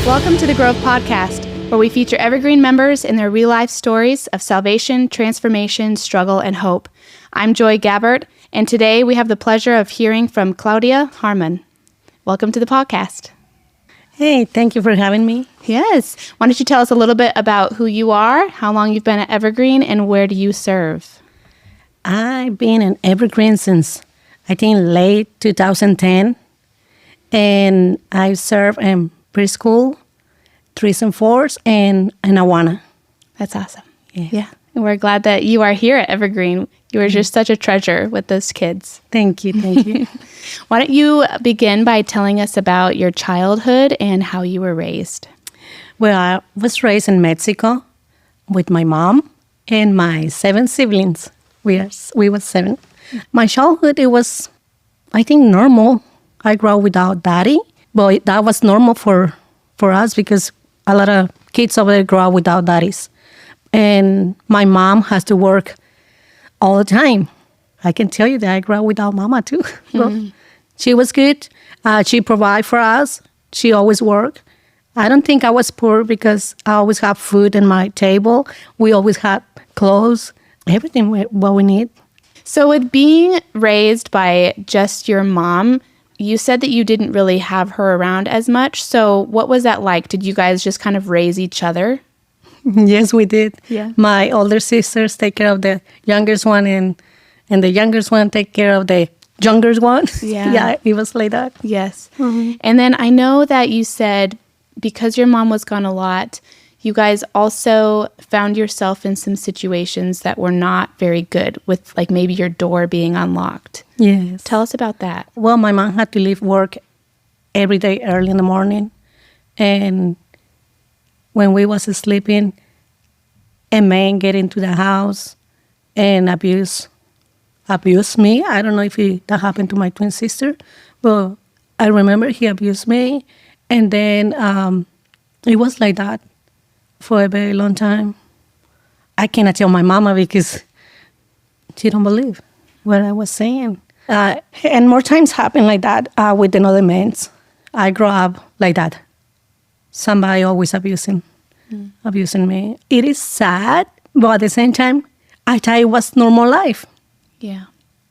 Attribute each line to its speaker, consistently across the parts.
Speaker 1: Welcome to the Grove Podcast, where we feature Evergreen members in their real-life stories of salvation, transformation, struggle, and hope. I'm Joy Gabbert, and today we have the pleasure of hearing from Claudia Harmon. Welcome to the podcast.
Speaker 2: Hey, thank you for having me.
Speaker 1: Yes. Why don't you tell us a little bit about who you are, how long you've been at Evergreen, and where do you serve?
Speaker 2: I've been in Evergreen since, I think, late 2010. And I serve in preschool, 3s and 4s, and in Awana.
Speaker 1: That's awesome. Yeah. And we're glad that you are here at Evergreen. You are just such a treasure with those kids.
Speaker 2: Thank you.
Speaker 1: Why don't you begin by telling us about your childhood and how you were raised?
Speaker 2: Well, I was raised in Mexico with my mom and my 7 siblings. We were 7. My childhood, it was, I think, normal. I grew up without daddy, but that was normal for us because a lot of kids over there grow up without daddies. And my mom has to work all the time. I can tell you that I grew up without mama too. Mm-hmm. She was good. She provided for us. She always worked. I don't think I was poor because I always have food on my table. We always had clothes, everything what we need.
Speaker 1: So with being raised by just your mom, you said that you didn't really have her around as much. So what was that like? Did you guys just kind of raise each other?
Speaker 2: Yes, we did.
Speaker 1: Yeah.
Speaker 2: My older sisters take care of the youngest one, and the youngest one take care of the younger one.
Speaker 1: Yeah.
Speaker 2: Yeah, it was like that.
Speaker 1: Yes. Mm-hmm. And then I know that you said because your mom was gone a lot, you guys also found yourself in some situations that were not very good with like maybe your door being unlocked.
Speaker 2: Yes.
Speaker 1: Tell us about that.
Speaker 2: Well, my mom had to leave work every day early in the morning. And when we was sleeping, a man get into the house and abuse me. I don't know if that happened to my twin sister, but I remember he abused me. And then it was like that for a very long time. I cannot tell my mama because she don't believe what I was saying. And more times happen like that with another men. I grew up like that. Somebody always abusing me. It is sad, but at the same time, I thought it was normal life.
Speaker 1: Yeah.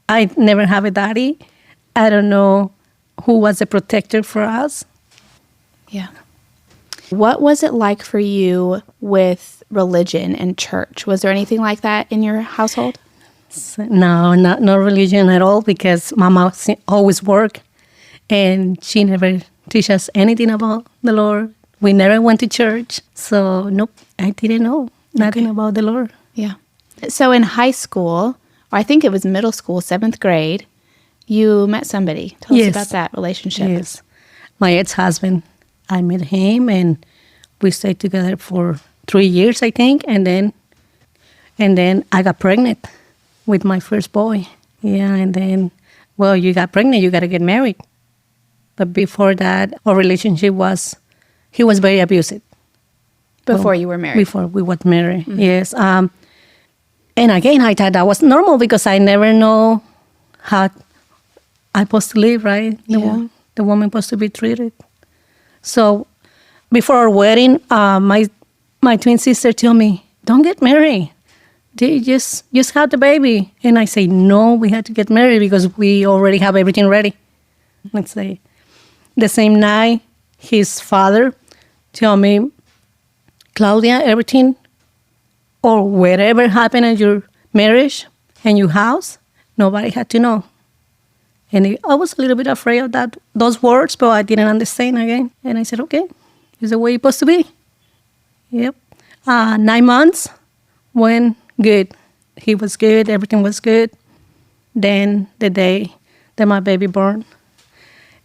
Speaker 2: I never have a daddy. I don't know who was the protector for us.
Speaker 1: Yeah. What was it like for you with religion and church? Was there anything like that in your household?
Speaker 2: No, no religion at all because Mama always worked and she never teach us anything about the Lord. We never went to church. So, nope, I didn't know nothing about the Lord.
Speaker 1: Yeah. So in high school, or I think it was middle school, 7th grade, you met somebody. Tell us about that relationship.
Speaker 2: Yes. My ex-husband. I met him and we stayed together for 3 years, I think. And then I got pregnant with my first boy. Yeah, and then, well, you got pregnant, you got to get married. But before that, our relationship he was very abusive.
Speaker 1: Before you were married?
Speaker 2: Before we were married, yes. And again, I thought that was normal because I never know how I'm supposed to live, right? The woman supposed to be treated. So before our wedding, my twin sister told me, don't get married. They just have the baby. And I say, no, we had to get married because we already have everything ready. Let's say the same night, his father told me, Claudia, everything or whatever happened in your marriage and your house, nobody had to know. And I was a little bit afraid of those words, but I didn't understand again. And I said, okay, it's the way it's supposed to be. Yep. 9 months went good. He was good. Everything was good. Then the day that my baby born,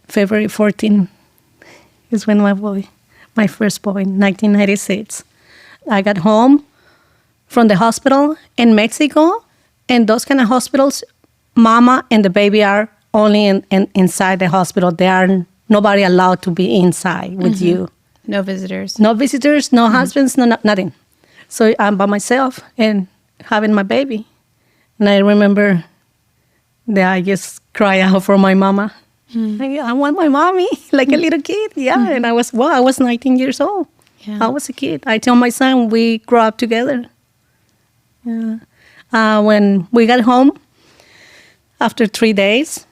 Speaker 2: February 14, is when my first boy, 1996. I got home from the hospital in Mexico. And those kind of hospitals, mama and the baby are only inside the hospital. There are nobody allowed to be inside with you.
Speaker 1: No visitors.
Speaker 2: No visitors, no husbands, nothing. So I'm by myself and having my baby. And I remember that I just cried out for my mama. I want my mommy, like a little kid. Yeah, and I was 19 years old.
Speaker 1: Yeah.
Speaker 2: I was a kid. I tell my son we grew up together. Yeah. When we got home, after 3 days,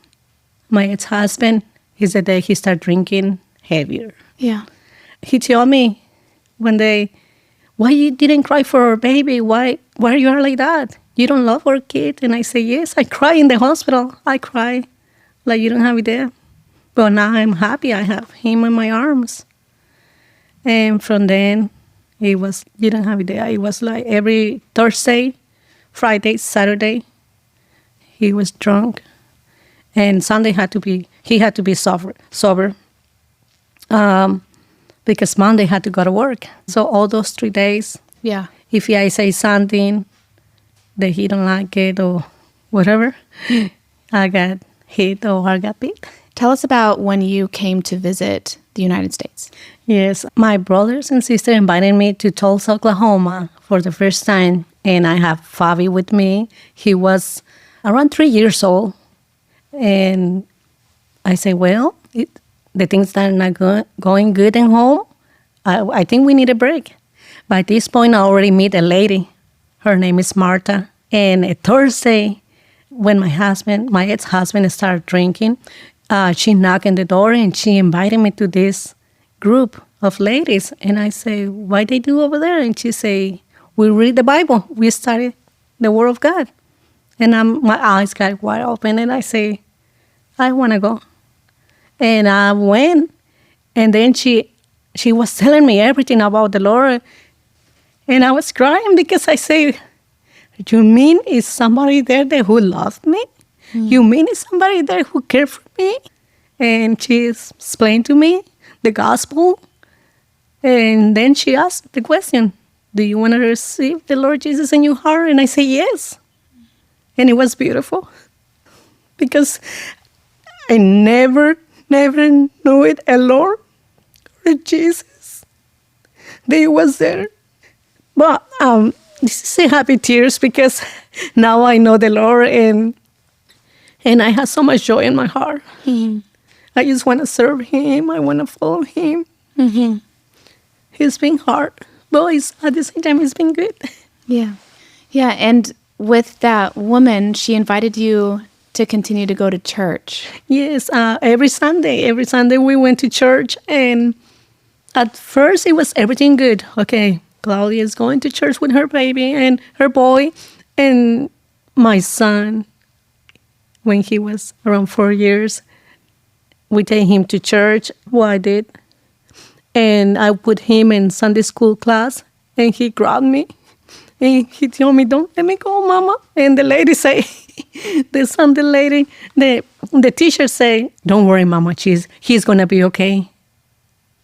Speaker 2: my ex-husband, is the day he started drinking heavier.
Speaker 1: Yeah.
Speaker 2: He told me one day, why you didn't cry for our baby? Why you are like that? You don't love our kid? And I say, yes, I cry in the hospital. I cry like you don't have it there. But now I'm happy I have him in my arms. And from then, you don't have it there. It was like every Thursday, Friday, Saturday, he was drunk. And Sunday he had to be sober. Because Monday had to go to work. So all those 3 days,
Speaker 1: Yeah.
Speaker 2: if I say something that he don't like it or whatever, I got hit or I got beat.
Speaker 1: Tell us about when you came to visit the United States.
Speaker 2: Yes, my brothers and sister invited me to Tulsa, Oklahoma for the first time, and I have Fabi with me. He was around 3 years old, and I say, well, the things that are not going good at home, I think we need a break. By this point, I already met a lady. Her name is Marta. And a Thursday, when my ex-husband started drinking, she knocked on the door and she invited me to this group of ladies. And I say, what they do over there? And she say, we read the Bible. We study the Word of God. And my eyes got wide open and I say, I want to go. And I went, and then she was telling me everything about the Lord. And I was crying because I say, you mean is somebody there who loved me? You mean is somebody there who cared for me? And she explained to me the gospel. And then she asked the question, do you want to receive the Lord Jesus in your heart? And I say, yes. And it was beautiful because I never knew it alone or Jesus. They was there. But this is a happy tears because now I know the Lord and I have so much joy in my heart.
Speaker 1: Mm-hmm.
Speaker 2: I just want to serve Him. I want to follow Him.
Speaker 1: Mm-hmm.
Speaker 2: It's been hard, but at the same time, it's been good.
Speaker 1: Yeah. Yeah, and with that woman, she invited you to continue to go to church.
Speaker 2: Yes, every Sunday we went to church, and at first it was everything good. Okay, Claudia is going to church with her baby and her boy, and my son, when he was around 4 years, we take him to church. Well, I did, and I put him in Sunday school class, and he grabbed me, and he told me, "Don't let me go, Mama." And the lady say. The Sunday lady, the teacher say, don't worry, Mama, he's going to be okay.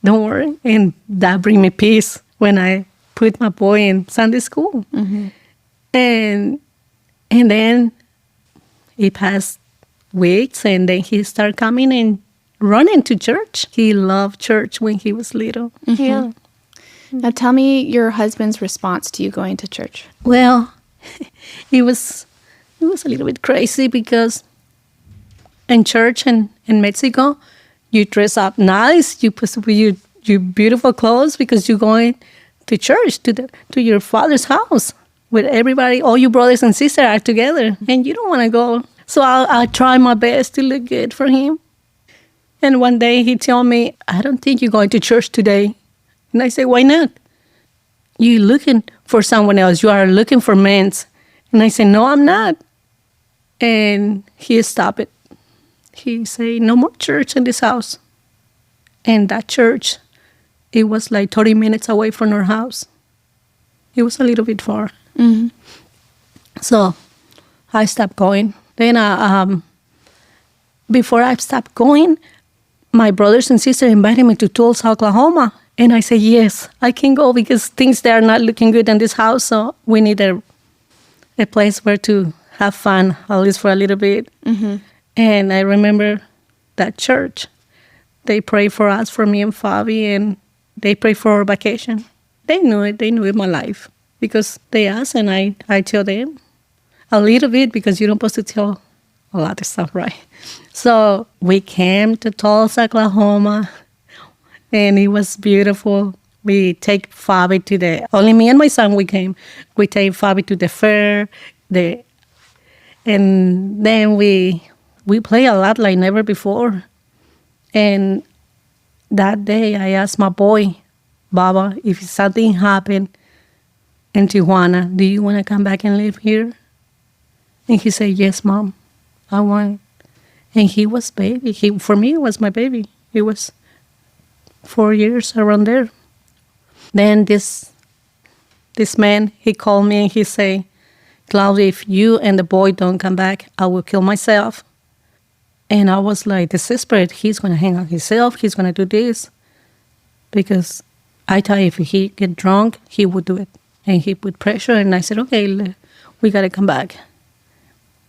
Speaker 2: Don't worry. And that bring me peace when I put my boy in Sunday school. Mm-hmm. And then it passed weeks, and then he started coming and running to church. He loved church when he was little. Mm-hmm. Yeah.
Speaker 1: Now tell me your husband's response to you going to church.
Speaker 2: Well, it was a little bit crazy because in church in Mexico, you dress up nice, you put your beautiful clothes because you're going to church, to your father's house with everybody, all your brothers and sisters are together, and you don't want to go. So I try my best to look good for him. And one day he told me, I don't think you're going to church today. And I said, why not? You're looking for someone else. You are looking for men. And I said, no, I'm not. And he stopped it. He said, no more church in this house. And that church, it was like 30 minutes away from our house. It was a little bit far. Mm-hmm. So I stopped going. Then before I stopped going, my brothers and sisters invited me to Tulsa, Oklahoma. And I said, yes, I can go because things there are not looking good in this house. So we need a place where to have fun, at least for a little bit. Mm-hmm. And I remember that church. They prayed for us, for me and Fabi, and they prayed for our vacation. They knew it. They knew my life because they asked, and I tell them a little bit because you're not supposed to tell a lot of stuff, right? So we came to Tulsa, Oklahoma, and it was beautiful. We take Fabi to only me and my son we came. We take Fabi to the fair, and then we play a lot like never before. And that day I asked my boy, Baba, if something happened in Tijuana, do you want to come back and live here? And he said, yes, Mom, I want. And he was baby. For me, it was my baby. He was 4 years around there. Then this man, he called me and he said, Claudia, if you and the boy don't come back, I will kill myself. And I was like desperate. He's going to hang out himself. He's going to do this. Because I thought if he get drunk, he would do it. And he put pressure. And I said, okay, we got to come back.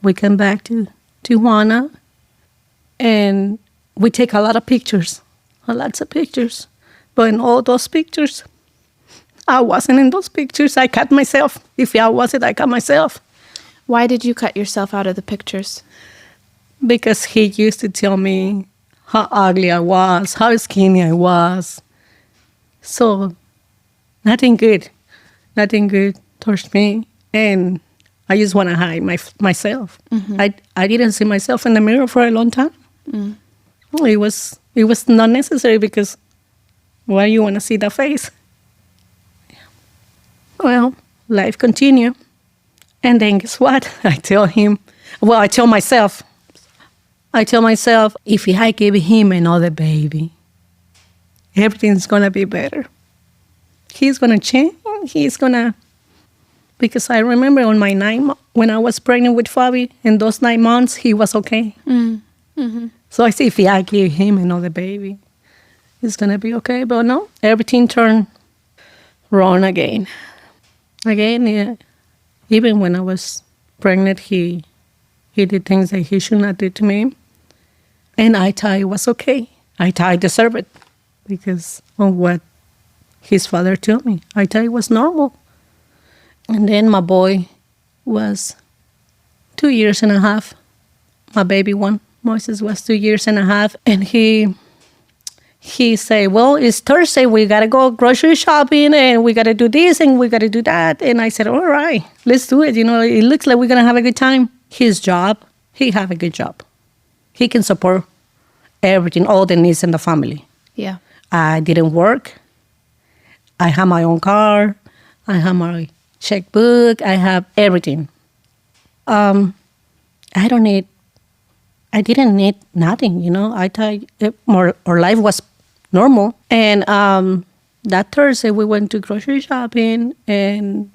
Speaker 2: We come back to Tijuana. And we take a lot of pictures. Lots of pictures. But in all those pictures, I wasn't in those pictures. I cut myself. If I wasn't, I cut myself.
Speaker 1: Why did you cut yourself out of the pictures?
Speaker 2: Because he used to tell me how ugly I was, how skinny I was. So, nothing good towards me. And I just want to hide myself. Mm-hmm. I didn't see myself in the mirror for a long time. Mm. It was not necessary because why you want to see the face? Well, life continued. And then guess what? I tell myself, if I give him another baby, everything's going to be better. He's going to change. Because I remember on my when I was pregnant with Fabi, in those 9 months, he was okay. Mm-hmm. So I say, if I give him another baby, it's going to be okay. But no, everything turned wrong again. Yeah. Even when I was pregnant, he did things that he should not do to me. And I thought it was okay. I thought I deserved it because of what his father told me. I thought it was normal. And then my boy was 2 years and a half. My baby one, Moises, was 2 years and a half. And he said, well, it's Thursday. We got to go grocery shopping and we got to do this and we got to do that. And I said, all right, let's do it. It looks like we're going to have a good time. His job, he have a good job. He can support everything, all the needs in the family.
Speaker 1: Yeah. I
Speaker 2: didn't work. I have my own car. I have my checkbook. I have everything. I didn't need nothing, I thought our life was normal. And that Thursday, we went to grocery shopping, and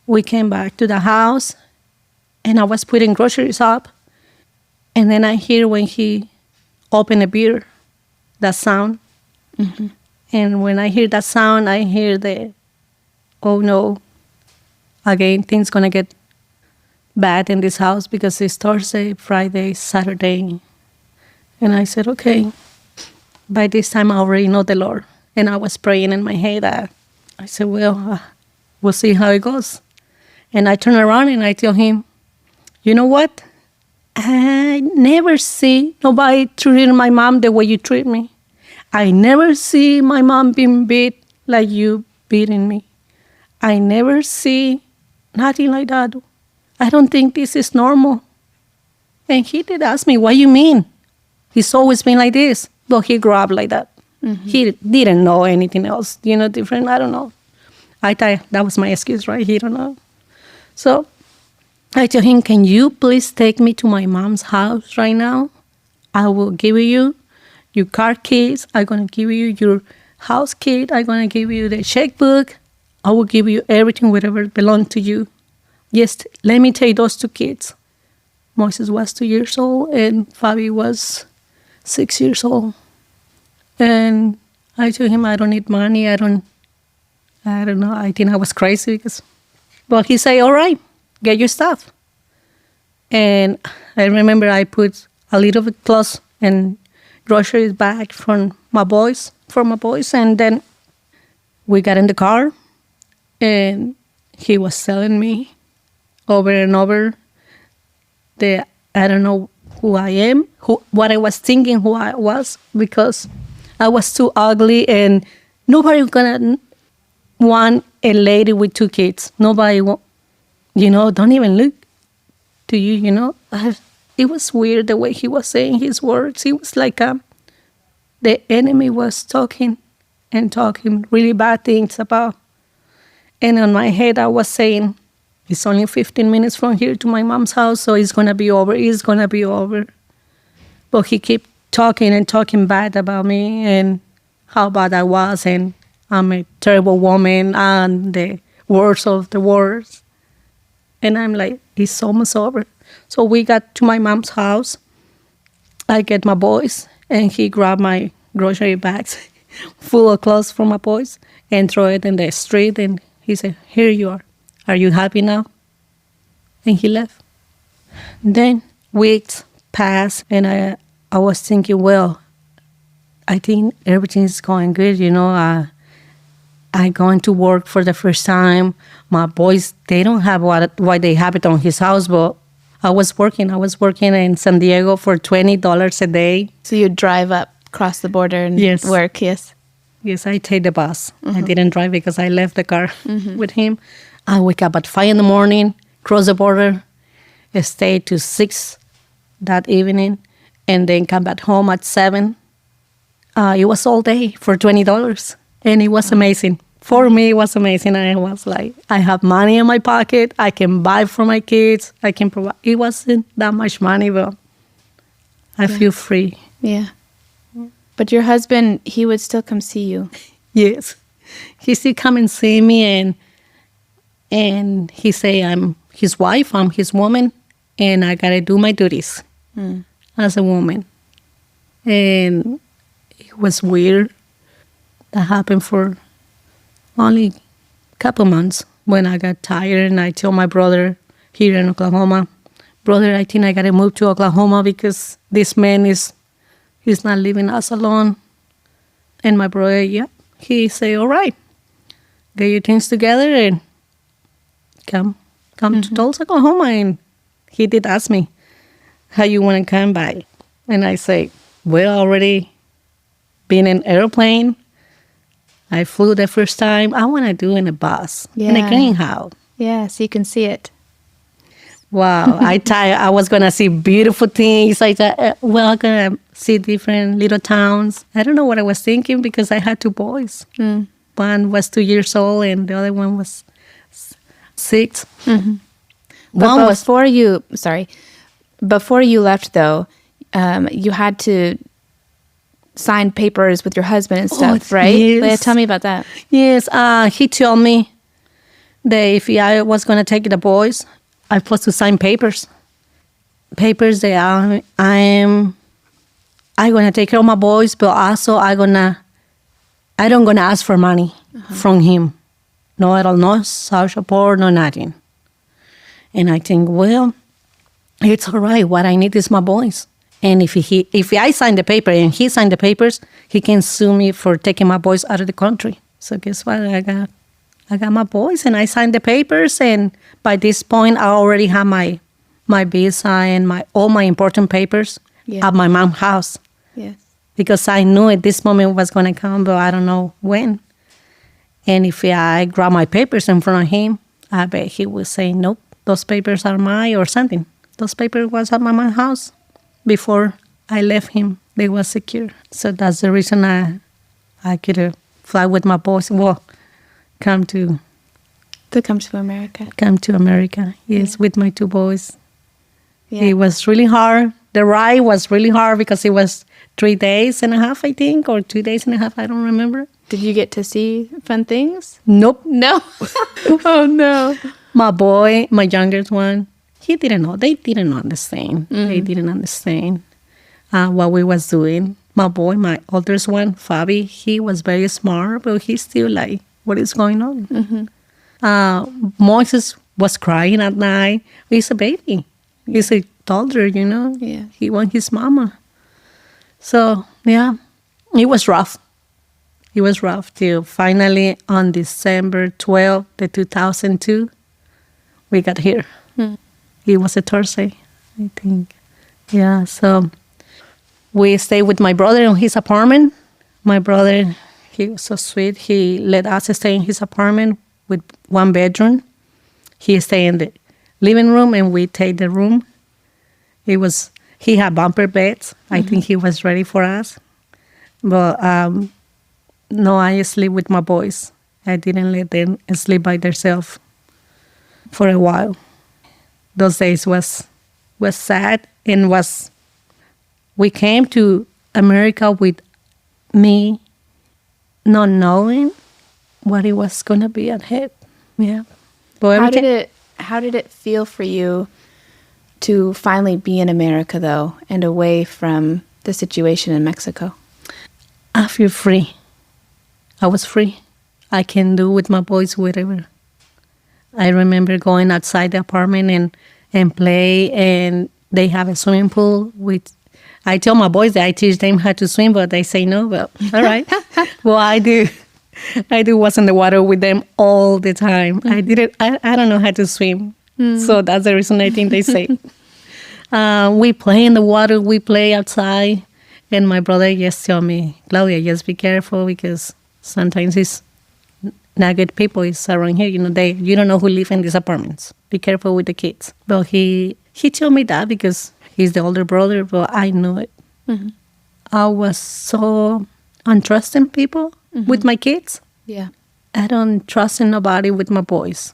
Speaker 2: we came back to the house, and I was putting groceries up, and then I hear when he opened a beer, that sound. Mm-hmm. And when I hear that sound, I hear oh no, again, things going to get bad in this house because it's Thursday, Friday, Saturday. And I said, okay. By this time, I already know the Lord. And I was praying in my head. I said, well, we'll see how it goes. And I turn around and I tell him, you know what? I never see nobody treating my mom the way you treat me. I never see my mom being beat like you beating me. I never see nothing like that. I don't think this is normal. And he did ask me, what do you mean? He's always been like this. But he grew up like that. Mm-hmm. He didn't know anything else, different. I don't know. I thought that was my excuse, right? He don't know. So I told him, can you please take me to my mom's house right now? I will give you your car keys. I'm going to give you your house key. I'm going to give you the checkbook. I will give you everything, whatever belongs to you. Just let me take those 2 kids. Moises was 2 years old and Fabi was 6 years old. And I told him I don't need money. I don't know. I think I was crazy but he said, all right, get your stuff. And I remember I put a little bit clothes and groceries back for my boys. And then we got in the car and he was telling me over and over the I don't know who I am, what I was thinking who I was, because I was too ugly and nobody gonna want a lady with 2 kids. Nobody, don't even look to you. It was weird the way he was saying his words. It was like the enemy was talking and talking really bad things about. And on my head, I was saying, it's only 15 minutes from here to my mom's house, so it's going to be over. It's going to be over. But he kept talking and talking bad about me and how bad I was, and I'm a terrible woman, and the worst of the worst. And I'm like, it's almost over. So we got to my mom's house. I get my boys, and he grabbed my grocery bags full of clothes for my boys and throw it in the street. And he said, here you are. Are you happy now? And he left. Then weeks passed, and I was thinking, well, I think everything is going good. I going to work for the first time. My boys, they don't have what they have it on his house, but I was working in San Diego for $20 a day.
Speaker 1: So you'd drive up, cross the border and
Speaker 2: Yes.
Speaker 1: work, yes?
Speaker 2: Yes, I take the bus. I didn't drive because I left the car with him. I wake up at 5 in the morning, cross the border, stay to 6 that evening, and then come back home at 7. It was all day for $20, and it was amazing. For me, it was amazing. And I was like, I have money in my pocket. I can buy for my kids. I can provide. It wasn't that much money, but I feel free.
Speaker 1: Yeah. But your husband, he would still come see you.
Speaker 2: Yes. He still come and see me, and he say, I'm his wife, I'm his woman, and I got to do my duties as a woman. And it was weird. That happened for only a couple months when I got tired, and I told my brother here in Oklahoma, brother, I think I got to move to Oklahoma because this man he's not leaving us alone. And my brother, he say, all right, get your things together and come to Tulsa, Oklahoma. And he did ask me, how you want to come by? And I say, well, already been in airplane. I flew the first time. I want to do in a bus, in a greenhouse.
Speaker 1: Yeah, so you can see it.
Speaker 2: Wow, I was going to see beautiful things. Like that. Well, I'm going to see different little towns. I don't know what I was thinking because I had 2 boys. One was 2 years old and the other one was 6.
Speaker 1: But
Speaker 2: One was
Speaker 1: before you left, though, you had to sign papers with your husband and stuff, right?
Speaker 2: yes.
Speaker 1: Leah, tell me about that.
Speaker 2: Yes, he told me that if I was going to take the boys, I was supposed to sign papers. Papers that I'm going to take care of my boys, but also I don't going to ask for money from him. No, I don't know, social support, no nothing. And I think, well, it's all right. What I need is my boys. And if I sign the paper and he signed the papers, he can sue me for taking my boys out of the country. So guess what? I got my boys and I signed the papers. And by this point, I already have my visa and all my important papers at my mom's house.
Speaker 1: Yes.
Speaker 2: Because I knew at this moment was going to come, but I don't know when. And if I grab my papers in front of him, I bet he would say, nope, those papers are mine or something. Those papers was at my mom's house. Before I left him, they were secure. So that's the reason I could fly with my boys. Well, come to
Speaker 1: America.
Speaker 2: Come to America, yes, with my 2 boys.
Speaker 1: Yeah.
Speaker 2: It was really hard. The ride was really hard because it was 3 days and a half, I think, or 2 days and a half. I don't remember.
Speaker 1: Did you get to see fun things?
Speaker 2: Nope.
Speaker 1: No. Oh, no.
Speaker 2: My boy, my youngest one, he didn't know. They didn't understand. They didn't understand what we was doing. My boy, my oldest one, Fabi, he was very smart, but he's still like, what is going on? Moses was crying at night. He's a baby. He's a toddler,
Speaker 1: Yeah.
Speaker 2: He wants his mama. So, yeah, it was rough. It was rough till finally on December 12th, 2002, we got here. It was a Thursday, I think. Yeah, so we stayed with my brother in his apartment. My brother, he was so sweet. He let us stay in his apartment with one bedroom. He stayed in the living room and we take the room. He had bumper beds. I think he was ready for us. But no, I sleep with my boys. I didn't let them sleep by themselves for a while. Those days was sad and we came to America with me not knowing what it was gonna be ahead. Yeah. But
Speaker 1: How did it feel for you to finally be in America, though, and away from the situation in Mexico?
Speaker 2: I feel free. I was free. I can do with my boys whatever. I remember going outside the apartment and play, and they have a swimming pool. I tell my boys that I teach them how to swim, but they say no. Well, all right. Well, I do. I do was in the water with them all the time. I didn't. I don't know how to swim, so that's the reason I think they say. We play in the water. We play outside, and my brother just tell me, Claudia, just be careful because sometimes it's not good people is around here. You don't know who live in these apartments. Be careful with the kids. But he told me that because he's the older brother, but I knew it. Mm-hmm. I was so untrusting people with my kids.
Speaker 1: Yeah.
Speaker 2: I don't trust in nobody with my boys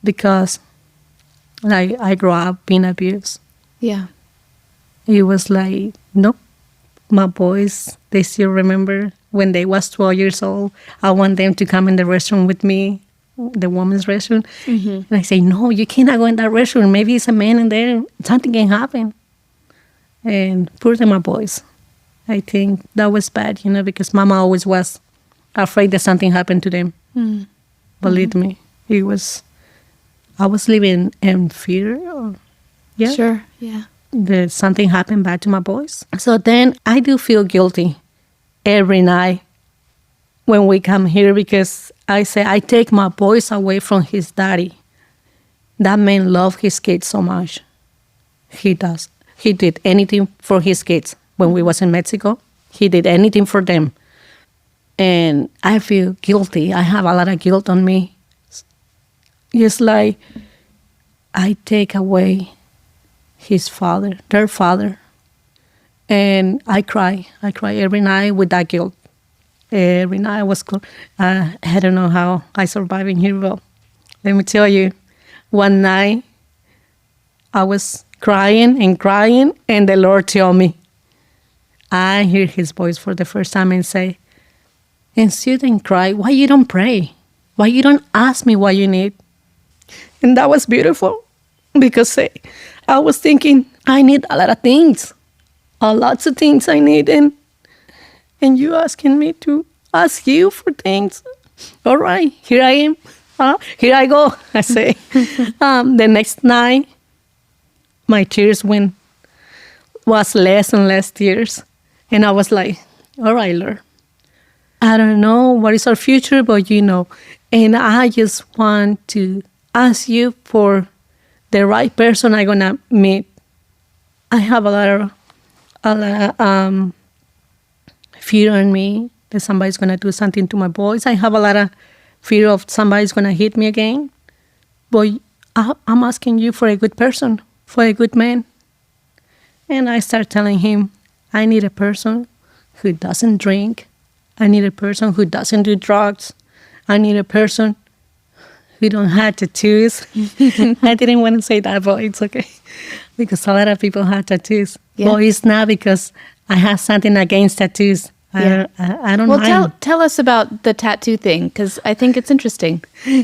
Speaker 2: because I grew up being abused.
Speaker 1: Yeah.
Speaker 2: It was like, nope, my boys, they still remember when they was 12 years old. I want them to come in the restroom with me, the women's restroom. Mm-hmm. And I say, no, you cannot go in that restroom. Maybe it's a man in there. Something can happen. And poor to my boys. I think that was bad, because Mama always was afraid that something happened to them. Mm. Believe me, I was living in fear. Yeah.
Speaker 1: Sure, yeah.
Speaker 2: That something happened bad to my boys. So then I do feel guilty every night when we come here because I say I take my boys away from his daddy. That man loved his kids so much. He does. He did anything for his kids. When we was in Mexico, he did anything for them. And I feel guilty. I have a lot of guilt on me. It's like I take away their father. And I cry. I cry every night with that guilt. Every night I don't know how I survive in here, but let me tell you, one night I was crying, and the Lord told me, I hear his voice for the first time and say, and sit and cry, why you don't pray? Why you don't ask me what you need? And that was beautiful because I was thinking, I need a lot of things, lots of things I need, and you asking me to ask you for things. All right, here I am. Here I go, I say. The next night, my tears was less and less tears. And I was like, all right, Lord, I don't know what is our future, but you know. And I just want to ask you for the right person I'm going to meet. I have a lot of fear on me that somebody's going to do something to my boys. I have a lot of fear of somebody's going to hit me again. But I'm asking you for a good person, for a good man. And I start telling him, I need a person who doesn't drink. I need a person who doesn't do drugs. I need a person who don't have tattoos. I didn't want to say that, but it's okay. Because a lot of people have tattoos. Yeah. But it's not because I have something against tattoos. Yeah. I don't know.
Speaker 1: Well, tell us about the tattoo thing, because I think it's interesting.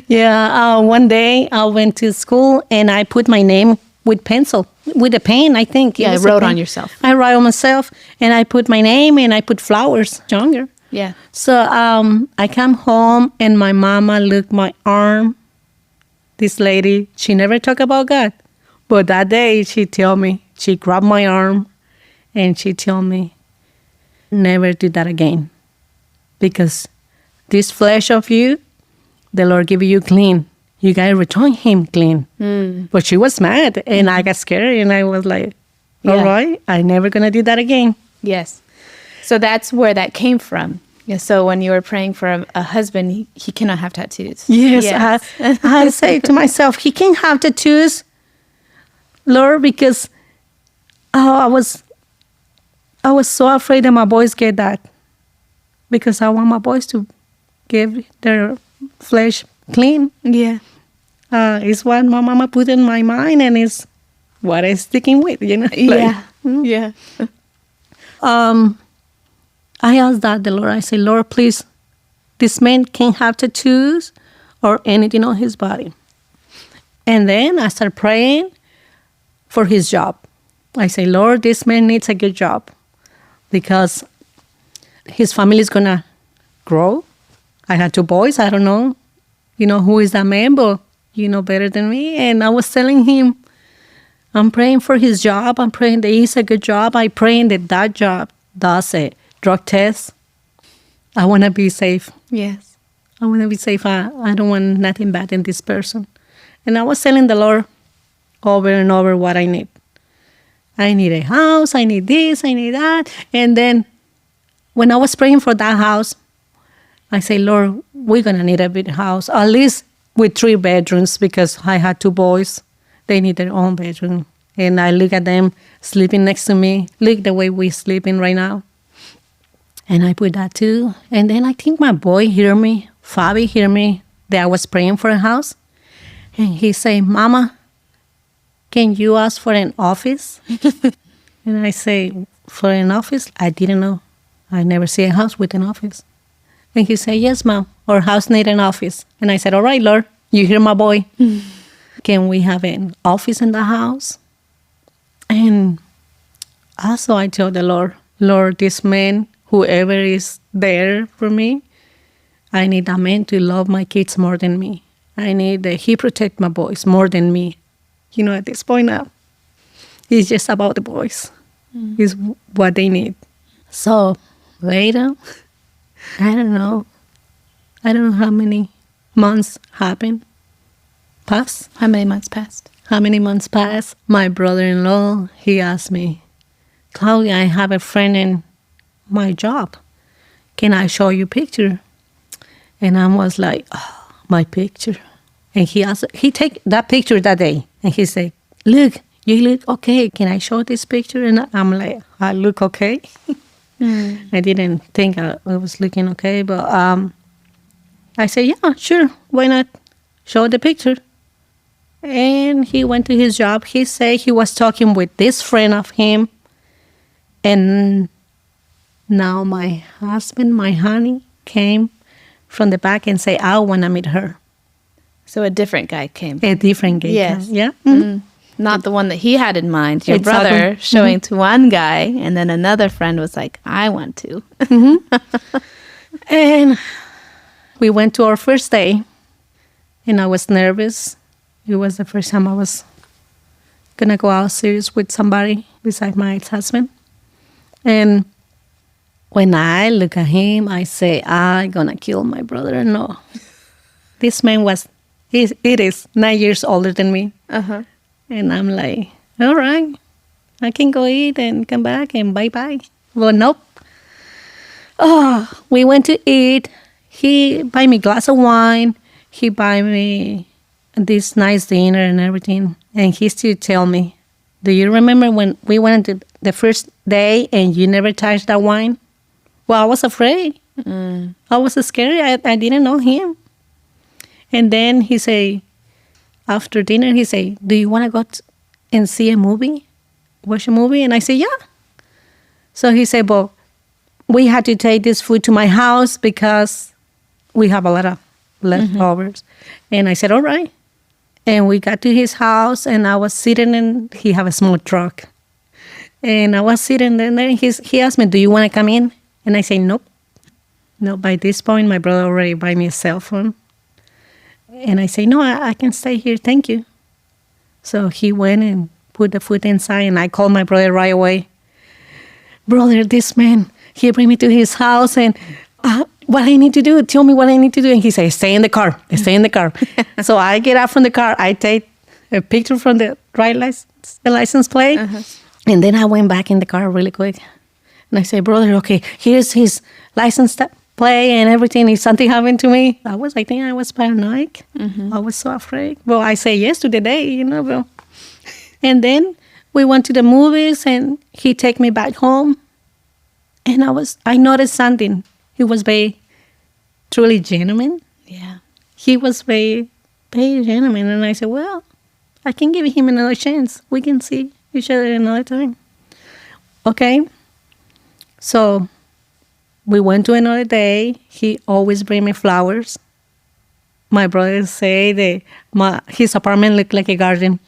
Speaker 2: Yeah, one day I went to school and I put my name with a pen, I think.
Speaker 1: Yeah, I wrote on yourself.
Speaker 2: I wrote on myself, and I put my name, and I put flowers, younger.
Speaker 1: Yeah.
Speaker 2: So I come home, and my mama looked my arm. This lady, she never talked about God. But that day, she grabbed my arm, and she told me, never do that again. Because this flesh of you, the Lord give you clean. You got to return him clean. Mm. But she was mad, and I got scared, and I was like, All right, I'm never going to do that again.
Speaker 1: Yes. So that's where that came from. Yeah, so when you were praying for a husband, he cannot have tattoos.
Speaker 2: Yes. I say to myself, he can't have tattoos, Lord, because I was so afraid that my boys get that. Because I want my boys to get their flesh clean.
Speaker 1: Yeah.
Speaker 2: It's what my mama put in my mind, and it's what I'm sticking with,
Speaker 1: Yeah. Yeah.
Speaker 2: I asked that the Lord. I say, Lord, please, this man can't have tattoos or anything on his body. And then I start praying for his job. I say, Lord, this man needs a good job because his family is going to grow. I had 2 boys. I don't know, who is that man, but you know better than me. And I was telling him, I'm praying for his job. I'm praying that he's a good job. I'm praying that job does a drug test. I want to be safe.
Speaker 1: Yes.
Speaker 2: I want to be safe. I don't want nothing bad in this person. And I was telling the Lord over and over what I need. I need a house. I need this. I need that. And then when I was praying for that house, I say, Lord, we're going to need a big house, at least with 3 bedrooms, because I had 2 boys. They need their own bedroom. And I look at them sleeping next to me. Look the way we're sleeping right now. And I put that too. And then I think my boy hear me, Fabi hear me, that I was praying for a house. And he say, Mama, can you ask for an office? And I say, for an office? I didn't know. I never see a house with an office. And he said, yes, Mom, our house need an office. And I said, all right, Lord, you hear my boy. Can we have an office in the house? And also I told the Lord, Lord, this man, whoever is there for me, I need that man to love my kids more than me. I need that he protect my boys more than me. At this point now, it's just about the boys. It's what they need. So later, I don't know how many months passed.
Speaker 1: How many months passed?
Speaker 2: How many months passed? My brother-in-law, he asked me, Claudia, I have a friend in my job. Can I show you a picture? And I was like, oh, my picture. And he take that picture that day. And he said, look, you look okay. Can I show this picture? And I'm like, I look okay. I didn't think I was looking okay. But I said, yeah, sure. Why not show the picture? And he went to his job. He said he was talking with this friend of him. And now my husband, my honey, came from the back and said, I want to meet her.
Speaker 1: So a different guy came.
Speaker 2: A different guy.
Speaker 1: Yes.
Speaker 2: Yeah.
Speaker 1: Not the one that he had in mind. Your
Speaker 2: Exactly.
Speaker 1: brother showing to one guy, and then another friend was like, I want to.
Speaker 2: And we went to our first day, and I was nervous. It was the first time I was going to go out serious with somebody besides my ex-husband. And when I look at him, I say, I'm going to kill my brother-in-law. This man it is 9 years older than me.
Speaker 1: Uh-huh.
Speaker 2: And I'm like, all right, I can go eat and come back and bye-bye. Well, nope. Oh, we went to eat. He buy me a glass of wine. He buy me this nice dinner and everything. And he still tell me, do you remember when we went to the first day and you never touched that wine? Well, I was afraid. I was scared. I didn't know him. And then he say, after dinner, he say, do you want to go and see a movie? Watch a movie? And I say, yeah. So he said, well, we had to take this food to my house because we have a lot of leftovers. And I said, all right. And we got to his house, and I was sitting and he have a small truck. And I was sitting there, and he asked me, do you want to come in? And I say, nope. No, by this point, my brother already buy me a cell phone. And I say, no, I can stay here. Thank you. So he went and put the food inside, and I called my brother right away. Brother, this man, he bring me to his house, and what I need to do, tell me what I need to do. And he said, stay in the car, stay in the car. So I get out from the car. I take a picture from the license plate. And then I went back in the car really quick. And I said, brother, okay, here's his license plate and everything. If something happened to me, I think I was paranoid. I was so afraid. Well, I say yes to the day, Well. And then we went to the movies and he take me back home. And I noticed something. He was very, truly genuine.
Speaker 1: Yeah.
Speaker 2: He was very, very genuine. And I said, well, I can give him another chance. We can see each other another time. Okay. So we went to another day. He always bring me flowers. My brothers say his apartment looked like a garden.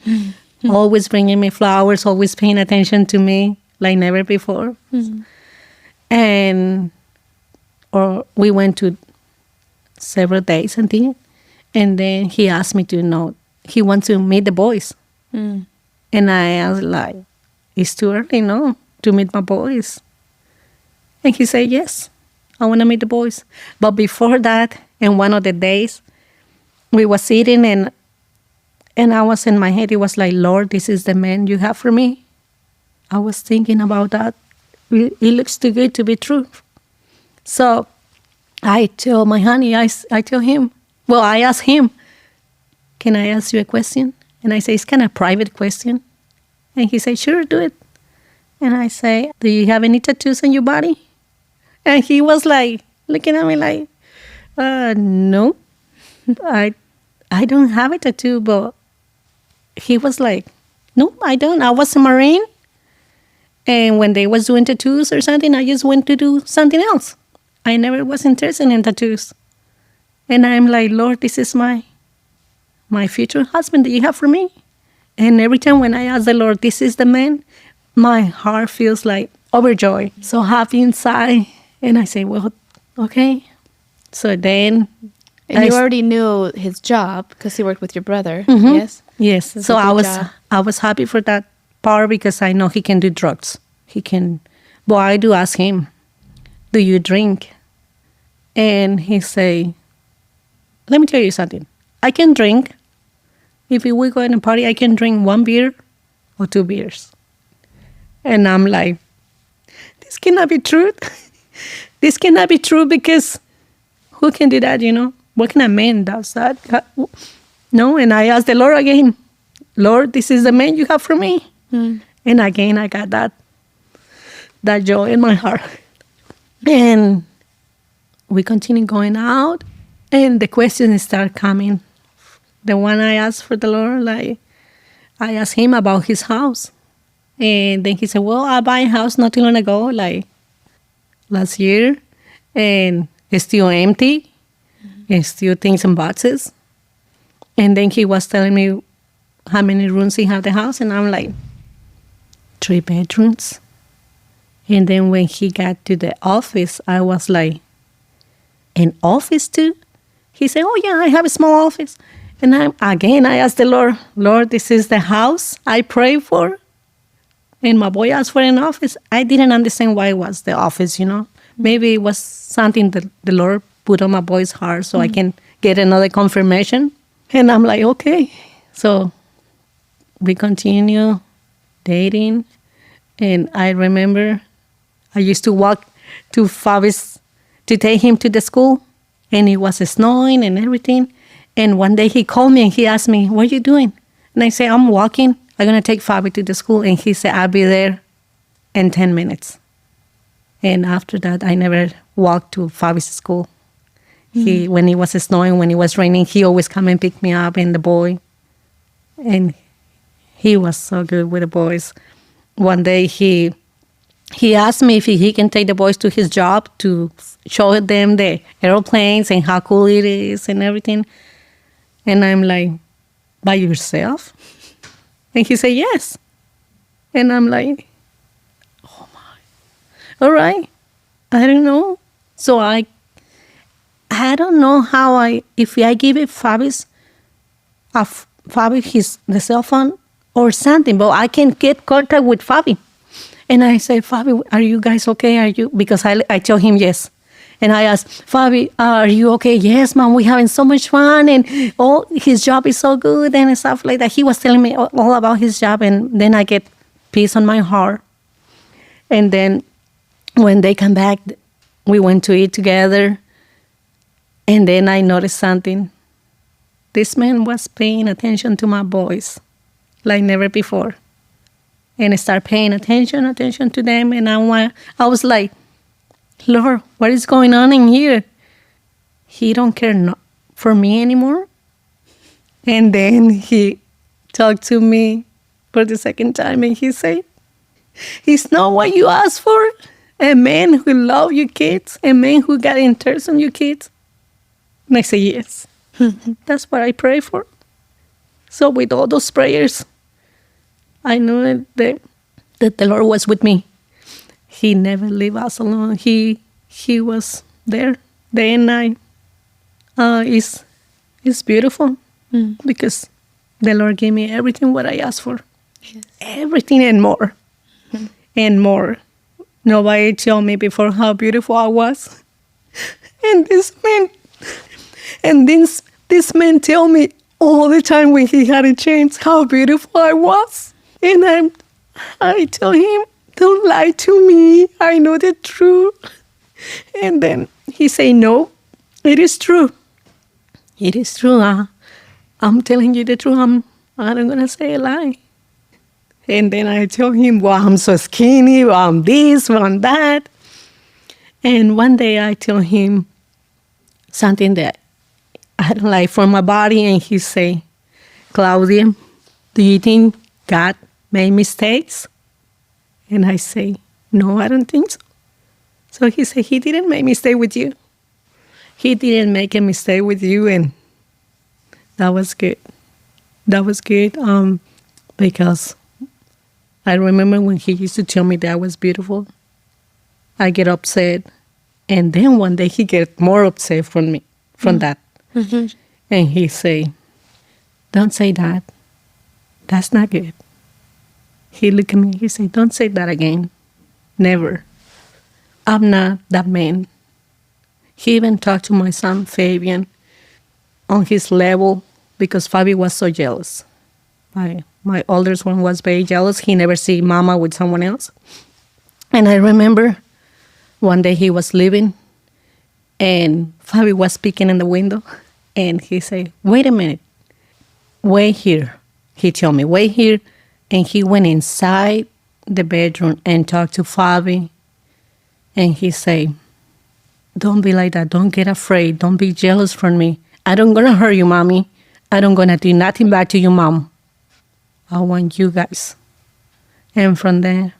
Speaker 2: Always bringing me flowers, always paying attention to me like never before. Or we went to several days, I think. And then he asked me he wants to meet the boys. And I was like, it's too early, no, to meet my boys. And he said, yes, I want to meet the boys. But before that, in one of the days, we was sitting and I was in my head, it was like, Lord, this is the man you have for me. I was thinking about that. It looks too good to be true. So I tell my honey, I tell him, well, I ask him, can I ask you a question? And I say, it's kind of a private question. And he said, sure, do it. And I say, do you have any tattoos on your body? And he was like, looking at me like, no, I don't have a tattoo. But he was like, no, I don't. I was a Marine. And when they was doing tattoos or something, I just went to do something else. I never was interested in tattoos. And I'm like, Lord, this is my future husband that you have for me. And every time when I ask the Lord, this is the man, my heart feels like overjoyed, so happy inside. And I say, well, okay. So then...
Speaker 1: And you already knew his job because he worked with your brother, yes?
Speaker 2: Yes. So I was happy for that part because I know he can do drugs. He can... But I do ask him, do you drink? And he say, let me tell you something. I can drink. If we go in a party, I can drink 1 beer or 2 beers. And I'm like, this cannot be true. This cannot be true because who can do that, What kind of man does that? No, and I asked the Lord again, Lord, this is the man you have for me. And again, I got that joy in my heart. And we continue going out, and the questions start coming. The one I asked for the Lord, like, I asked him about his house. And then he said, well, I bought a house not too long ago, like last year, and it's still empty. It's still things in boxes. And then he was telling me how many rooms he had the house, and I'm like, 3 bedrooms. And then when he got to the office, I was like, an office too? He said, oh yeah, I have a small office. And I asked the Lord, Lord, this is the house I pray for. And my boy asked for an office. I didn't understand why it was the office, Maybe it was something that the Lord put on my boy's heart so I can get another confirmation. And I'm like, okay. So we continue dating. And I remember I used to walk to Fabi's to take him to the school. And it was snowing and everything. And one day he called me and he asked me, what are you doing? And I said, I'm walking. I'm going to take Fabi to the school. And he said, I'll be there in 10 minutes. And after that, I never walked to Fabi's school. When it was snowing, when it was raining, he always come and pick me up and the boy. And he was so good with the boys. One day he asked me if he can take the boys to his job to show them the airplanes and how cool it is and everything. And I'm like, by yourself? And he said, yes. And I'm like, oh my. All right. I don't know. So I don't know if I give it Fabi the cell phone or something, but I can get contact with Fabi. And I say, Fabi, are you guys okay? Because I tell him yes. And I asked, Fabi, are you okay? Yes, Mom, we're having so much fun. And his job is so good and stuff like that. He was telling me all about his job. And then I get peace on my heart. And then when they come back, we went to eat together. And then I noticed something. This man was paying attention to my boys like never before. And I started paying attention to them. And I was like, Lord, what is going on in here? He don't care for me anymore. And then he talked to me for the second time and he said, it's not what you asked for. A man who loves your kids, a man who got interest in your kids. And I said, yes. That's what I pray for. So with all those prayers, I knew that the Lord was with me. He never leave us alone. He was there day and night. It's beautiful because the Lord gave me everything what I asked for. Yes. Everything and more. And more. Nobody told me before how beautiful I was. And this man tell me all the time when he had a chance how beautiful I was. And I tell him, don't lie to me. I know the truth. And then he say, no, it is true. It is true. I'm telling you the truth. I'm not going to say a lie. And then I tell him, well, I'm so skinny, well, I'm this, well, I'm that. And one day I tell him something that I don't like for my body. And he say, Claudia, do you think God made mistakes? And I say, no, I don't think so. So he said, he didn't make a mistake with you. He didn't make a mistake with you. And that was good. That was good because I remember when he used to tell me that I was beautiful, I get upset. And then one day he get more upset from that. Mm-hmm. And he say, don't say that. That's not good. He look at me, he say, don't say that again. Never. I'm not that man. He even talked to my son, Fabian, on his level because Fabi was so jealous. My oldest one was very jealous. He never see mama with someone else. And I remember one day he was leaving and Fabi was speaking in the window and he said, wait a minute, wait here. He told me, wait here. And he went inside the bedroom and talked to Fabi. And he said, don't be like that. Don't get afraid. Don't be jealous from me. I don't gonna hurt you, mommy. I don't gonna do nothing bad to you, mom. I want you guys. And from there,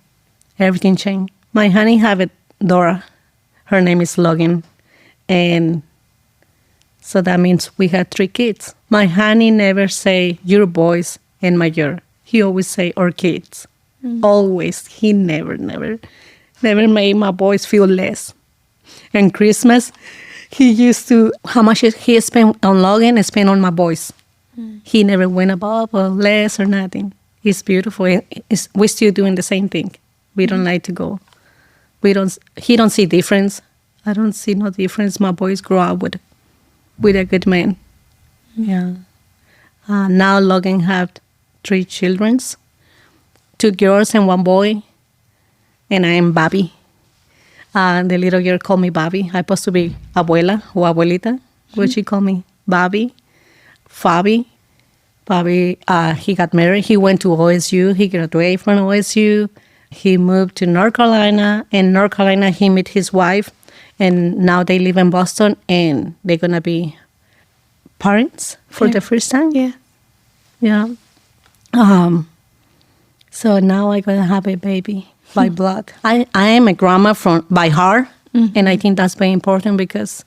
Speaker 2: everything changed. My honey have it, Dora. Her name is Logan. And so that means we had 3 kids. My honey never say your boys and my girl. He always say our kids. Mm-hmm. Always. He never made my boys feel less. And Christmas, he used to, how much he spent on Logan and spent on my boys. He never went above or less or nothing. It's beautiful. We're still doing the same thing. We don't like to go. He don't see difference. I don't see no difference. My boys grow up with a good man. Yeah. Now Logan have 3 children, 2 girls and 1 boy. And I am Bobby. The little girl called me Bobby. I'm supposed to be abuela or abuelita, but she called me Bobby. Fabi, he got married. He went to OSU. He graduated from OSU. He moved to North Carolina. In North Carolina, he met his wife. And now they live in Boston. And they're going to be parents for the first time. Yeah. Yeah. So now I'm going to have a baby by blood. I am a grandma by heart. Mm-hmm. And I think that's very important because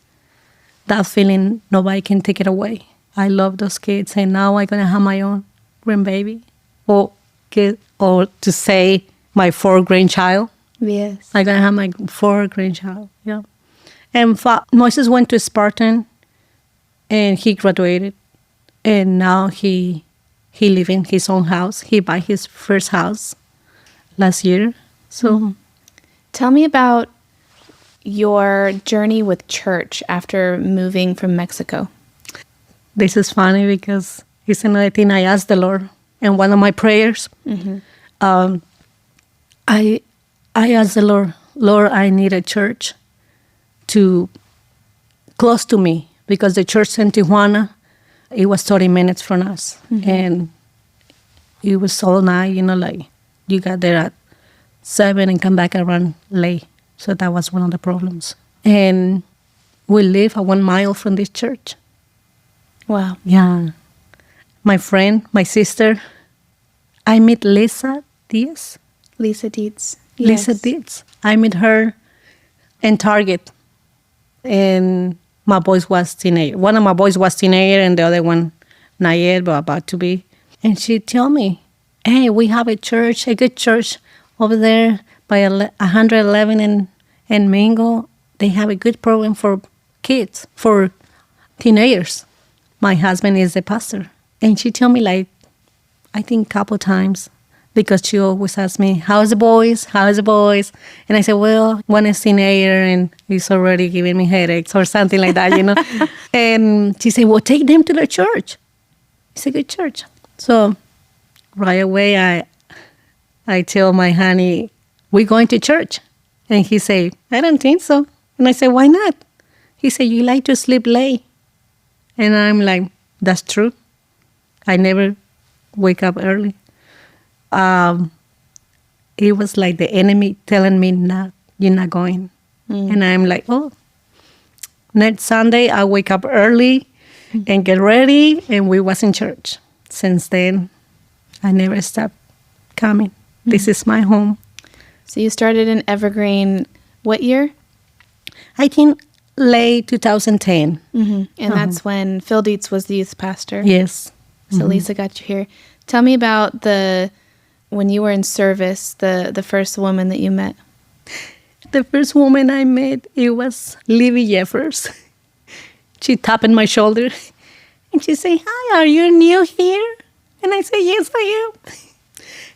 Speaker 2: that feeling, nobody can take it away. I love those kids, and now I'm going to have my own grandbaby. Or to say my 4th grandchild. Yes. I'm going to have my 4th grandchild, yeah. And Moses went to Spartan, and he graduated. And now he lives in his own house. He bought his first house last year. So,
Speaker 1: tell me about your journey with church after moving from Mexico.
Speaker 2: This is funny because it's another thing I asked the Lord in one of my prayers. Mm-hmm. I asked the Lord, I need a church to close to me, because the church in Tijuana, it was 30 minutes from us. And it was all night, like you got there at 7 and come back around late. So that was one of the problems. And we live 1 mile from this church.
Speaker 1: Wow.
Speaker 2: Yeah. My friend, my sister, I met Lisa Diaz.
Speaker 1: Lisa Dietz.
Speaker 2: Lisa Diaz. I met her in Target. And my boys was teenager. One of my boys was teenager and the other one not yet, but about to be. And she told me, hey, we have a church, a good church over there by 111 and Mingo. They have a good program for kids, for teenagers. My husband is a pastor. And she told me, like, I think a couple times, because she always asks me, how's the boys? How's the boys? And I said, well, one is teenager and he's already giving me headaches or something like that, And she said, well, take them to the church. It's a good church. So right away, I tell my honey, we're going to church. And he said, I don't think so. And I said, why not? He said, you like to sleep late. And I'm like, that's true. I never wake up early. It was like the enemy telling me, "No, you're not going." And I'm like, oh. Next Sunday, I wake up early and get ready, and we was in church. Since then, I never stopped coming. This is my home.
Speaker 1: So you started in Evergreen, what year?
Speaker 2: I think late 2010.
Speaker 1: And that's when Phil Dietz was the youth pastor.
Speaker 2: Yes.
Speaker 1: So Lisa got you here. Tell me about when you were in service, the first woman that you met.
Speaker 2: The first woman I met, it was Libby Jeffers. She tapped my shoulder and she said, hi, are you new here? And I said, yes, I am.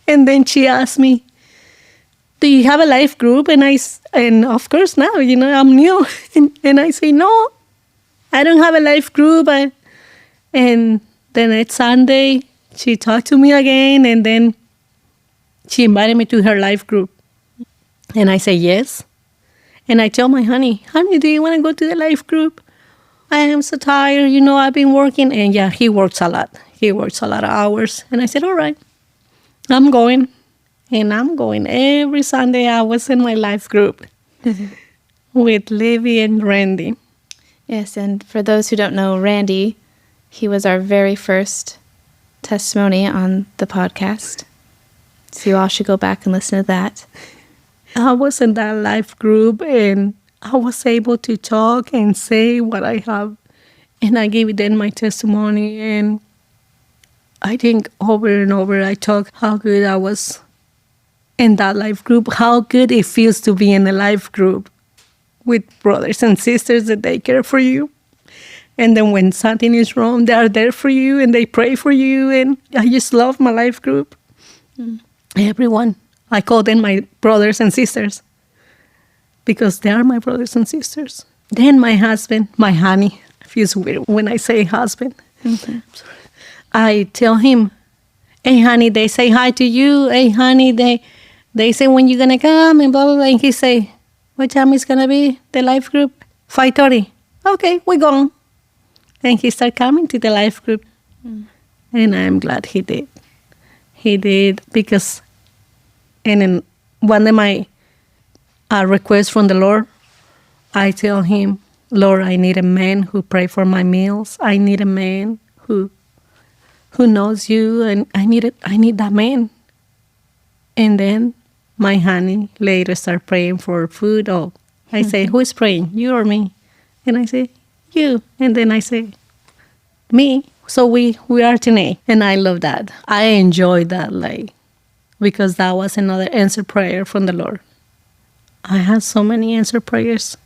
Speaker 2: And then she asked me, do you have a life group? And of course now, I'm new. And I say, no, I don't have a life group. And the next Sunday, she talked to me again, and then she invited me to her life group. And I say, yes. And I tell my honey, do you want to go to the life group? I am so tired, I've been working. And yeah, he works a lot. He works a lot of hours. And I said, all right, I'm going. And I'm going every Sunday. I was in my life group with Livy and Randy.
Speaker 1: Yes, and for those who don't know Randy, he was our very first testimony on the podcast. So you all should go back and listen to that.
Speaker 2: I was in that life group, and I was able to talk and say what I have. And I gave them my testimony. And I think over and over I talk how good I was in that life group, how good it feels to be in a life group with brothers and sisters that they care for you. And then when something is wrong, they are there for you and they pray for you. And I just love my life group. Everyone. I call them my brothers and sisters because they are my brothers and sisters. Then my husband, my honey, feels weird when I say husband. I tell him, hey, honey, they say hi to you. Hey, honey, they say when you're going to come and blah, blah, blah. And he say, what time is going to be the life group? 5:30. Okay, we're going. And he started coming to the life group. And I'm glad he did. He did because, and in one of my requests from the Lord, I tell him, Lord, I need a man who pray for my meals. I need a man who knows you, and I need that man. And then my honey later start praying for food. Oh, I say, who is praying, you or me? And I say, you. And then I say, me. So we are tonight. And I love that. I enjoy that, because that was another answered prayer from the Lord. I had so many answered prayers.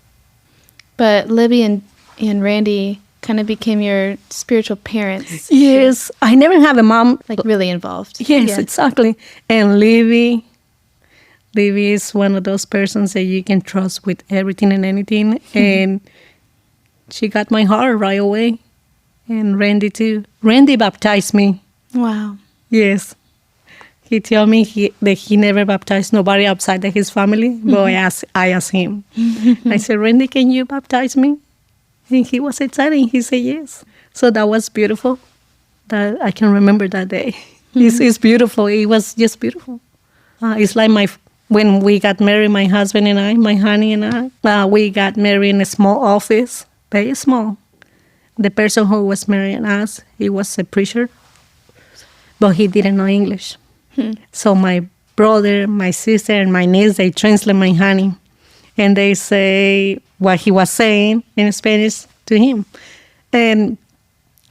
Speaker 1: But Libby and Randy kind of became your spiritual parents.
Speaker 2: Yes. I never had a mom.
Speaker 1: Really involved.
Speaker 2: Yes, exactly. And Libby is one of those persons that you can trust with everything and anything. And she got my heart right away. And Randy too. Randy baptized me.
Speaker 1: Wow.
Speaker 2: Yes. He told me that he never baptized nobody outside of his family. But I asked him. I said, Randy, can you baptize me? And he was excited. He said yes. So that was beautiful. That I can remember that day. It's beautiful. It was just beautiful. It's like when we got married, my husband and I, my honey and I, we got married in a small office, very small. The person who was marrying us, he was a preacher, but he didn't know English. So my brother, my sister, and my niece, they translate my honey. And they say what he was saying in Spanish to him. And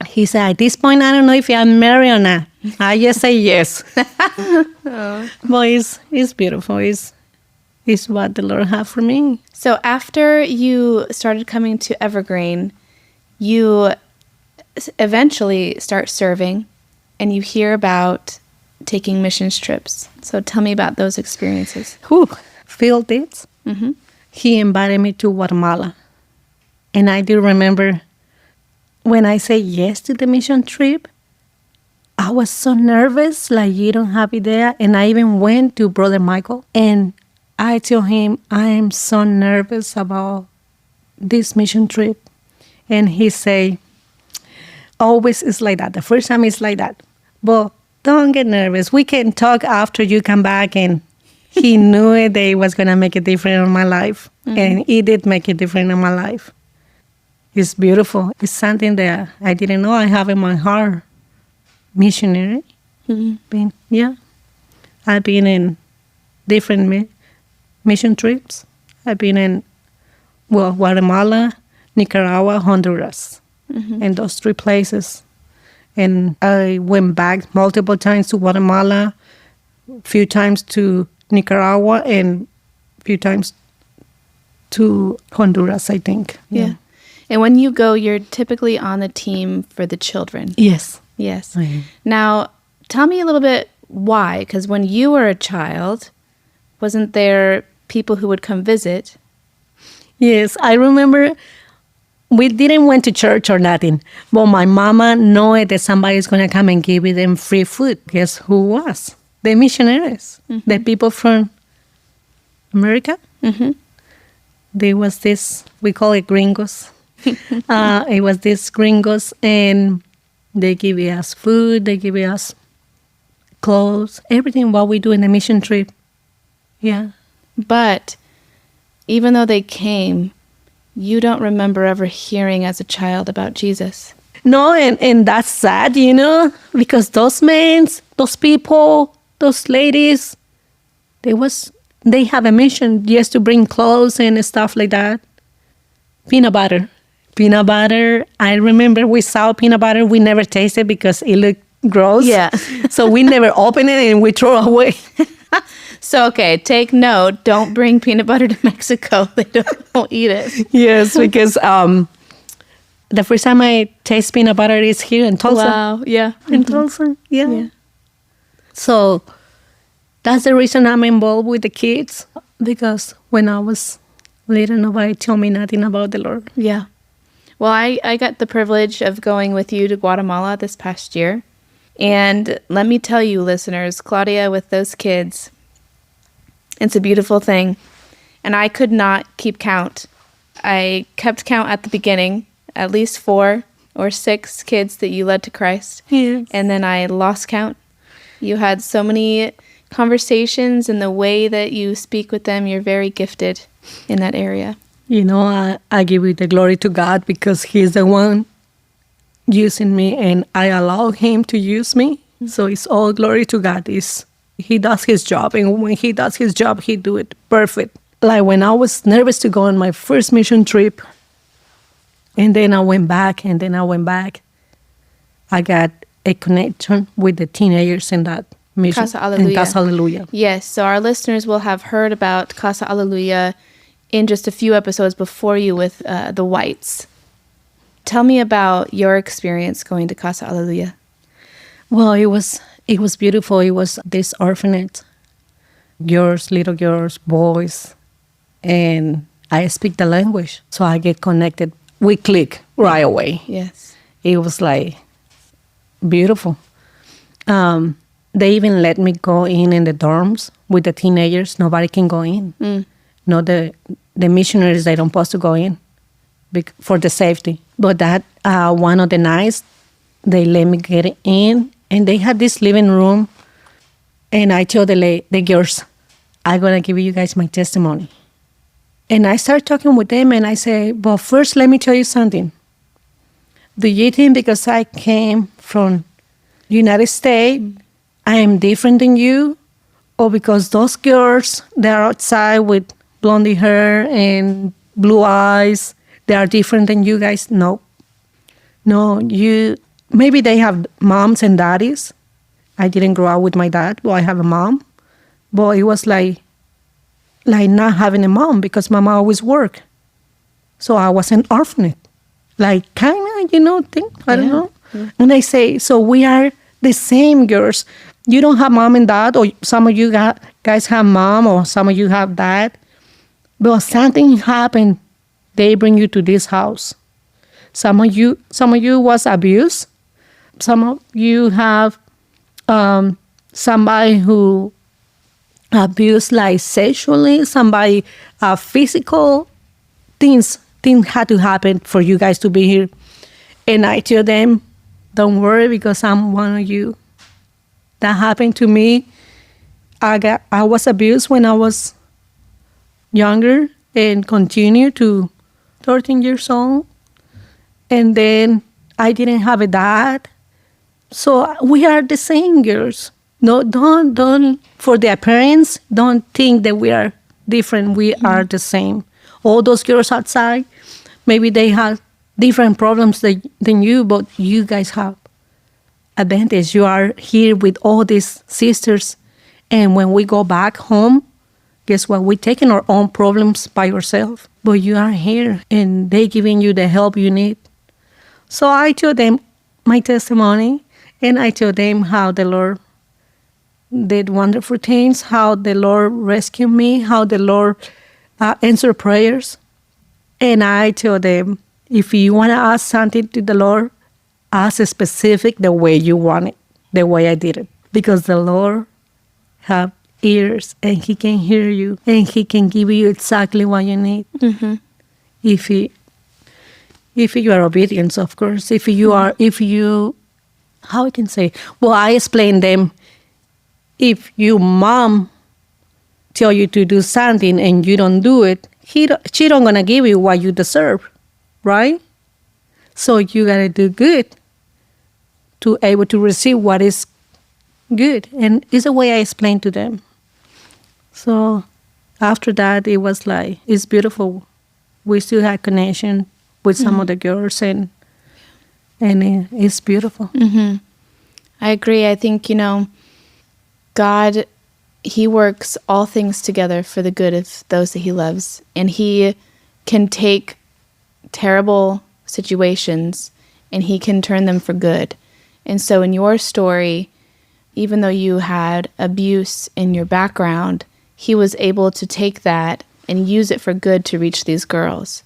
Speaker 2: he said, at this point, I don't know if I'm married or not. I just say yes.
Speaker 1: Oh.
Speaker 2: But it's beautiful. It's what the Lord had for me.
Speaker 1: So after you started coming to Evergreen, you eventually start serving, and you hear about taking missions trips. So tell me about those experiences.
Speaker 2: Field dates.
Speaker 1: Mm-hmm.
Speaker 2: He invited me to Guatemala. And I do remember when I said yes to the mission trip, I was so nervous, like you don't have idea. And I even went to Brother Michael, and I told him, I am so nervous about this mission trip. And he said, always it's like that. The first time it's like that. But don't get nervous. We can talk after you come back. And he knew it, that it was going to make a difference in my life. Mm-hmm. And it did make a difference in my life. It's beautiful. It's something that I didn't know I have in my heart. Missionary. Mm-hmm. I've been in different mission trips. I've been in, Guatemala, Nicaragua, Honduras, and those 3 places. And I went back multiple times to Guatemala, a few times to Nicaragua, and a few times to Honduras, I think.
Speaker 1: Yeah. And when you go, you're typically on the team for the children.
Speaker 2: Yes.
Speaker 1: Yes. Now, tell me a little bit why, because when you were a child, wasn't there people who would come visit?
Speaker 2: Yes, I remember we didn't went to church or nothing, but my mama knew that somebody's going to come and give them free food. Guess who was? The missionaries, the people from America. Mm-hmm. There was this, we call it gringos. It was these gringos, and they give us food, they give us clothes, everything what we do in a mission trip. Yeah. But
Speaker 1: even though they came, you don't remember ever hearing as a child about Jesus.
Speaker 2: No, and that's sad, because those men, those people, those ladies, they have a mission just to bring clothes and stuff like that. Peanut butter. I remember we saw peanut butter. We never tasted because it looked gross.
Speaker 1: Yeah.
Speaker 2: So we never opened it and we throw it away.
Speaker 1: So, okay, take note. Don't bring peanut butter to Mexico. They don't eat it.
Speaker 2: Yes, because the first time I taste peanut butter is here in Tulsa.
Speaker 1: Wow, yeah.
Speaker 2: In Tulsa, yeah. So that's the reason I'm involved with the kids, because when I was little, nobody told me nothing about the Lord.
Speaker 1: Yeah. Well, I got the privilege of going with you to Guatemala this past year. And let me tell you, listeners, Claudia, with those kids, it's a beautiful thing. And I could not keep count. I kept count at the beginning, at least 4 or 6 kids that you led to Christ.
Speaker 2: Yes.
Speaker 1: And then I lost count. You had so many conversations, and the way that you speak with them, you're very gifted in that area.
Speaker 2: I give you the glory to God, because He's the one using me, and I allow Him to use me. So it's all glory to God. He does His job, and when He does His job, He do it perfect. Like when I was nervous to go on my first mission trip, and then I went back, I got a connection with the teenagers in that mission.
Speaker 1: Casa Alleluia.
Speaker 2: In Casa Alleluia.
Speaker 1: Yes, so our listeners will have heard about Casa Alleluia in just a few episodes before you with the Whites. Tell me about your experience going to Casa Alleluia.
Speaker 2: Well, it was beautiful. It was this orphanage, little girls, boys, and I speak the language, so I get connected. We click right away.
Speaker 1: Yes.
Speaker 2: It was like beautiful. They even let me go in the dorms with the teenagers. Nobody can go in. No, the missionaries, they don't supposed to go in for the safety. But that one of the nights, they let me get in, and they had this living room. And I told the girls, I'm going to give you guys my testimony. And I started talking with them, and I say, but first, let me tell you something. Do you think because I came from United States, I am different than you? Or because those girls, they're outside with blondie hair and blue eyes, they are different than you guys? No. No, maybe they have moms and daddies. I didn't grow up with my dad, but I have a mom. But it was like not having a mom because mama always worked. So I was an orphan. Like kind of, thing. I don't know. Yeah. And I say, so we are the same girls. You don't have mom and dad, or some of you guys have mom, or some of you have dad. But something happened. They bring you to this house. Some of you was abused. Some of you have somebody who abused like sexually, somebody physical things had to happen for you guys to be here. And I tell them, don't worry because I'm one of you. That happened to me. I was abused when I was younger and continued to 13 years old. And then I didn't have a dad. So we are the same girls. No, don't, for the appearance, don't think that we are different. We are the same. All those girls outside, maybe they have different problems than you, but you guys have advantage. You are here with all these sisters. And when we go back home, guess what? We're taking our own problems by ourselves. But you are here, and they giving you the help you need. So I told them my testimony, and I told them how the Lord did wonderful things, how the Lord rescued me, how the Lord answered prayers. And I told them, if you want to ask something to the Lord, ask specific the way you want it, the way I did it. Because the Lord have ears, and He can hear you, and He can give you exactly what you need. Mm-hmm. If you are obedient, of course. How I can say? Well, I explained them. If your mom tell you to do something and you don't do it, she don't gonna give you what you deserve, right? So you gotta do good to able to receive what is good, and it's the way I explained to them. So after that, it was like it's beautiful. We still had connection with some of the girls, and it's beautiful.
Speaker 1: Mm-hmm. I agree. I think, God, He works all things together for the good of those that He loves. And He can take terrible situations and He can turn them for good. And so in your story, even though you had abuse in your background, He was able to take that and use it for good to reach these girls,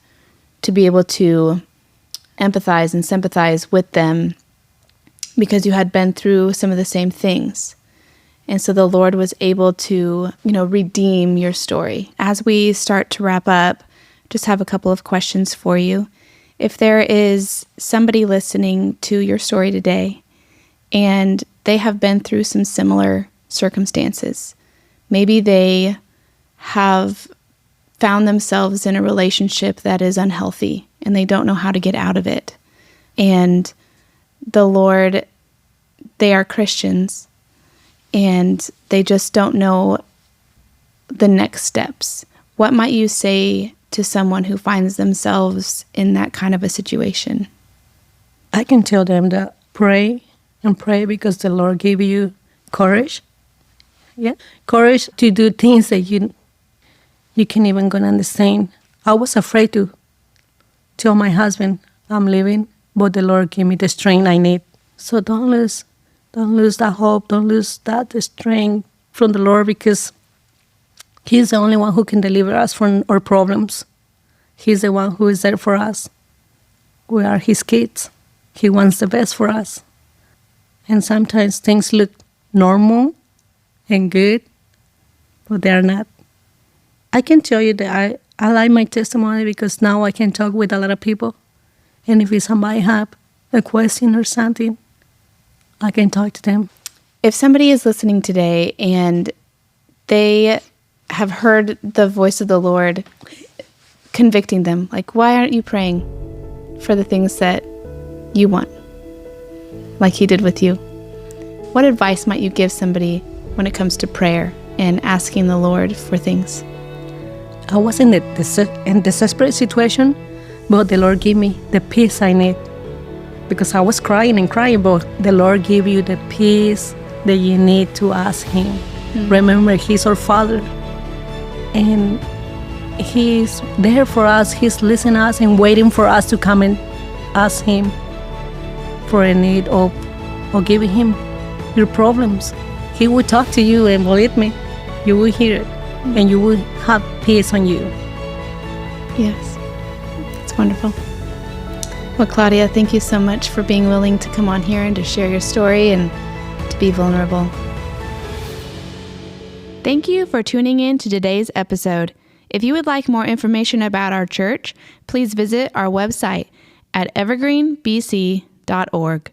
Speaker 1: to be able to empathize and sympathize with them because you had been through some of the same things. And so the Lord was able to, redeem your story. As we start to wrap up, just have a couple of questions for you. If there is somebody listening to your story today and they have been through some similar circumstances, maybe they have found themselves in a relationship that is unhealthy and they don't know how to get out of it. And the Lord, they are Christians, and they just don't know the next steps. What might you say to someone who finds themselves in that kind of a situation?
Speaker 2: I can tell them that pray and pray because the Lord gave you courage. Yeah, courage to do things that you can't even gonna understand. I was afraid to tell my husband I'm leaving, but the Lord gave me the strength I need. So don't lose that hope. Don't lose that strength from the Lord, because He's the only one who can deliver us from our problems. He's the one who is there for us. We are His kids. He wants the best for us. And sometimes things look normal and good, but they're not. I can tell you that I like my testimony because now I can talk with a lot of people. And if somebody have a question or something, I can talk to them.
Speaker 1: If somebody is listening today and they have heard the voice of the Lord convicting them, like, why aren't you praying for the things that you want, like he did with you? What advice might you give somebody when it comes to prayer and asking the Lord for things?
Speaker 2: I was in a desperate situation, but the Lord gave me the peace I need. Because I was crying and crying, but the Lord gave you the peace that you need to ask Him. Mm-hmm. Remember, He's our Father. And He's there for us. He's listening to us and waiting for us to come and ask Him for a need or giving Him your problems. He will talk to you, and believe me, you will hear it, and you will have peace on you.
Speaker 1: Yes, it's wonderful. Well, Claudia, thank you so much for being willing to come on here and to share your story and to be vulnerable. Thank you for tuning in to today's episode. If you would like more information about our church, please visit our website at evergreenbc.org.